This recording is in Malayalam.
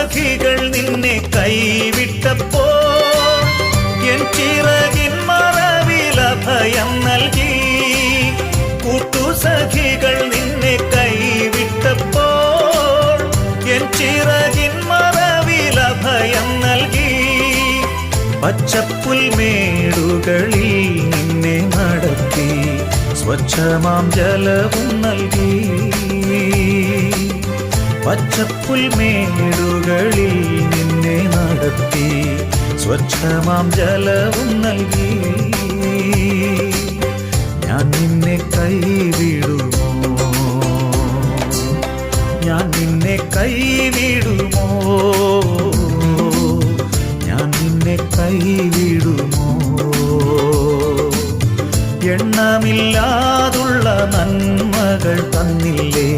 കൂട്ടുസഖികൾ നിന്നെ കൈവിട്ടപ്പോൾ എൻ ചിറകിൻ മറവിൽ അഭയം നൽകി. കൂട്ടുസഖികൾ നിന്നെ കൈവിട്ടപ്പോൾ എൻ ചിറകിൻ മറവിൽ അഭയം നൽകി. പച്ചപ്പുൽമേടുകളിൽ നിന്നെ നടത്തി സ്വച്ഛമാം ജലവും നൽകി. പച്ചപ്പുൽമേടുകളിൽ നിന്നെ നടത്തി സ്വച്ഛമാം ജലവും നൽകി. ഞാൻ നിന്നെ കൈവിടുമോ? ഞാൻ നിന്നെ കൈവിടുമോ? ഞാൻ നിന്നെ കൈവിടുമോ? എണ്ണമില്ലാതുള്ള നന്മകൾ തന്നില്ലേ